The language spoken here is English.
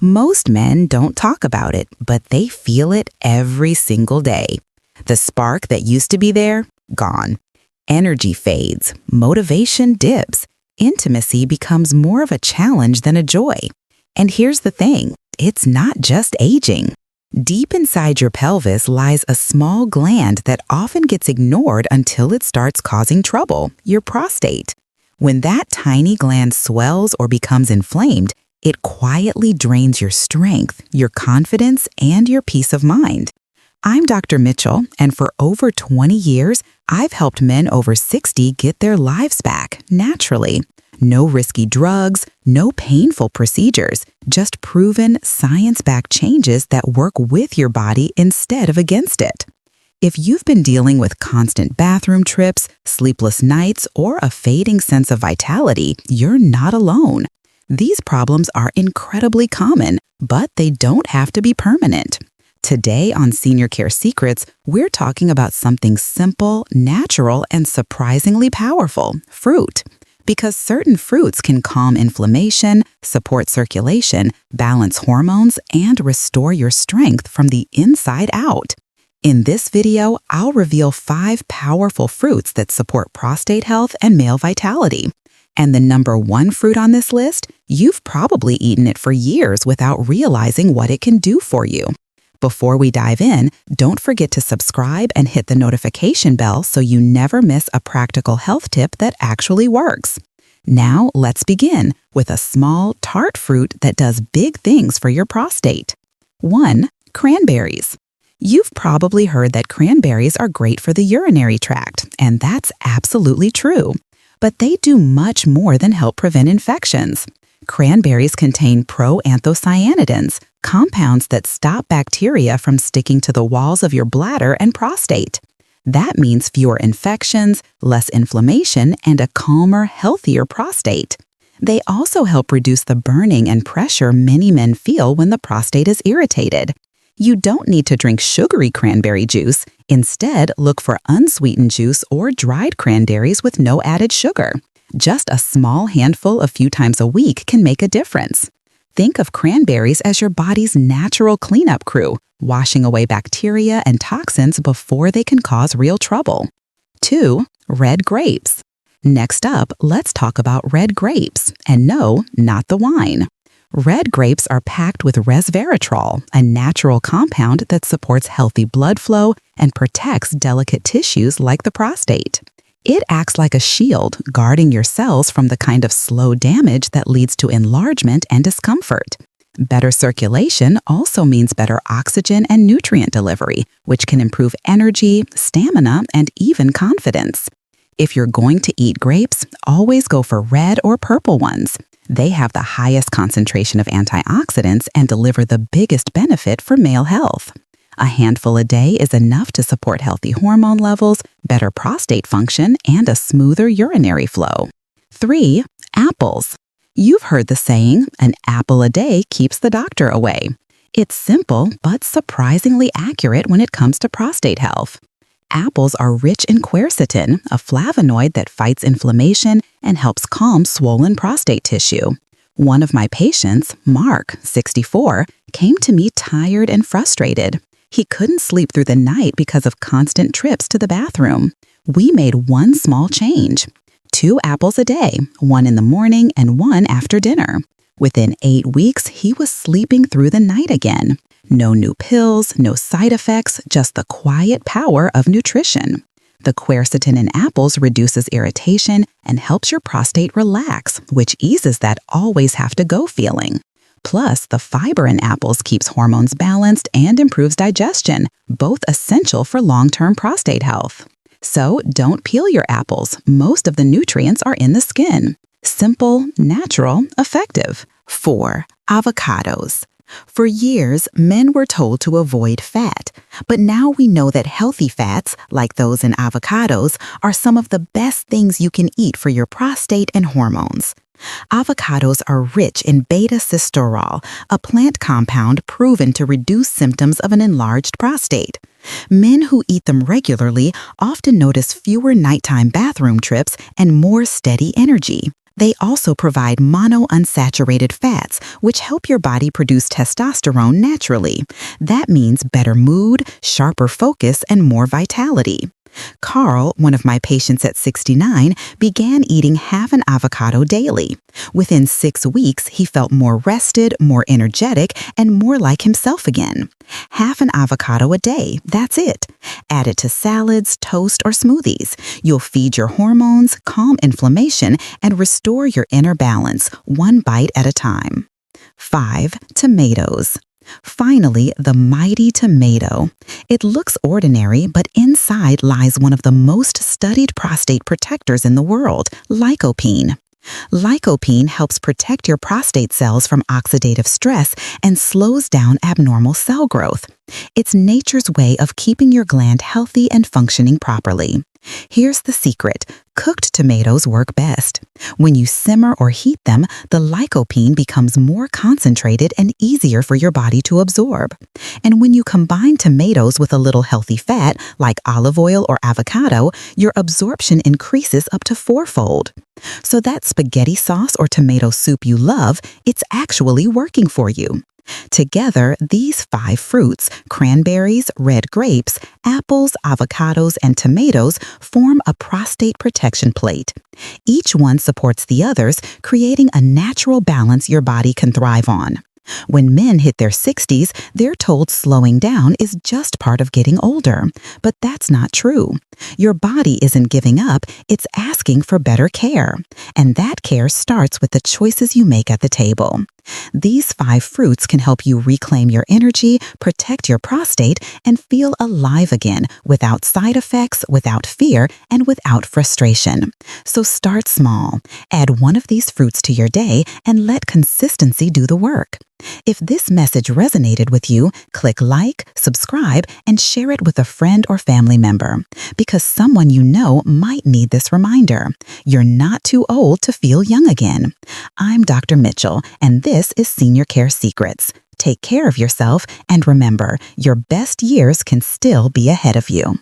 Most men don't talk about it, but they feel it every single day. The spark that used to be there, gone. Energy fades, motivation dips, intimacy becomes more of a challenge than a joy. And here's the thing, it's not just aging. Deep inside your pelvis lies a small gland that often gets ignored until it starts causing trouble, your prostate. When that tiny gland swells or becomes inflamed, it quietly drains your strength, your confidence, and your peace of mind. I'm Dr. Mitchell, and for over 20 years, I've helped men over 60 get their lives back naturally. No risky drugs, no painful procedures, just proven science-backed changes that work with your body instead of against it. If you've been dealing with constant bathroom trips, sleepless nights, or a fading sense of vitality, you're not alone. These problems are incredibly common, but they don't have to be permanent. Today on SeniorCare Secrets, we're talking about something simple, natural, and surprisingly powerful, fruit. Because certain fruits can calm inflammation, support circulation, balance hormones, and restore your strength from the inside out. In this video, I'll reveal 5 powerful fruits that support prostate health and male vitality. And the number 1 fruit on this list, you've probably eaten it for years without realizing what it can do for you. Before we dive in, don't forget to subscribe and hit the notification bell so you never miss a practical health tip that actually works. Now, let's begin with a small, tart fruit that does big things for your prostate. 1. Cranberries. You've probably heard that cranberries are great for the urinary tract, and that's absolutely true. But they do much more than help prevent infections. Cranberries contain proanthocyanidins, compounds that stop bacteria from sticking to the walls of your bladder and prostate. That means fewer infections, less inflammation, and a calmer, healthier prostate. They also help reduce the burning and pressure many men feel when the prostate is irritated. You don't need to drink sugary cranberry juice. Instead, look for unsweetened juice or dried cranberries with no added sugar. Just a small handful a few times a week can make a difference. Think of cranberries as your body's natural cleanup crew, washing away bacteria and toxins before they can cause real trouble. 2. Red grapes. Next up, let's talk about red grapes. And no, not the wine. Red grapes are packed with resveratrol, a natural compound that supports healthy blood flow and protects delicate tissues like the prostate. It acts like a shield, guarding your cells from the kind of slow damage that leads to enlargement and discomfort. Better circulation also means better oxygen and nutrient delivery, which can improve energy, stamina, and even confidence. If you're going to eat grapes, always go for red or purple ones. They have the highest concentration of antioxidants and deliver the biggest benefit for male health. A handful a day is enough to support healthy hormone levels, better prostate function, and a smoother urinary flow. 3. Apples. You've heard the saying, an apple a day keeps the doctor away. It's simple, but surprisingly accurate when it comes to prostate health. Apples are rich in quercetin, a flavonoid that fights inflammation and helps calm swollen prostate tissue. One of my patients, Mark, 64, came to me tired and frustrated. He couldn't sleep through the night because of constant trips to the bathroom. We made one small change. 2 apples a day, 1 in the morning and 1 after dinner. Within 8 weeks, he was sleeping through the night again. No new pills, no side effects, just the quiet power of nutrition. The quercetin in apples reduces irritation and helps your prostate relax, which eases that always have to go feeling. Plus, the fiber in apples keeps hormones balanced and improves digestion, both essential for long-term prostate health. So, don't peel your apples. Most of the nutrients are in the skin. Simple, natural, effective. 4. Avocados. For years, men were told to avoid fat, but now we know that healthy fats, like those in avocados, are some of the best things you can eat for your prostate and hormones. Avocados are rich in beta-sitosterol, a plant compound proven to reduce symptoms of an enlarged prostate. Men who eat them regularly often notice fewer nighttime bathroom trips and more steady energy. They also provide monounsaturated fats, which help your body produce testosterone naturally. That means better mood, sharper focus, and more vitality. Carl, one of my patients at 69, began eating half an avocado daily. Within 6 weeks, he felt more rested, more energetic, and more like himself again. Half an avocado a day, that's it. Add it to salads, toast, or smoothies. You'll feed your hormones, calm inflammation, and restore your inner balance, one bite at a time. 5. Tomatoes. Finally, the mighty tomato. It looks ordinary, but inside lies one of the most studied prostate protectors in the world, lycopene. Lycopene helps protect your prostate cells from oxidative stress and slows down abnormal cell growth. It's nature's way of keeping your gland healthy and functioning properly. Here's the secret. Cooked tomatoes work best. When you simmer or heat them, the lycopene becomes more concentrated and easier for your body to absorb. And when you combine tomatoes with a little healthy fat, like olive oil or avocado, your absorption increases up to 4-fold. So that spaghetti sauce or tomato soup you love, it's actually working for you. Together, these 5 fruits, cranberries, red grapes, apples, avocados, and tomatoes, form a prostate protection plate. Each one supports the others, creating a natural balance your body can thrive on. When men hit their 60s, they're told slowing down is just part of getting older. But that's not true. Your body isn't giving up, it's asking for better care. And that care starts with the choices you make at the table. These 5 fruits can help you reclaim your energy, protect your prostate, and feel alive again without side effects, without fear, and without frustration. So start small. Add one of these fruits to your day and let consistency do the work. If this message resonated with you, click like, subscribe, and share it with a friend or family member, because someone you know might need this reminder. You're not too old to feel young again. I'm Dr. Mitchell, and this is SeniorCare Secrets. Take care of yourself, and remember, your best years can still be ahead of you.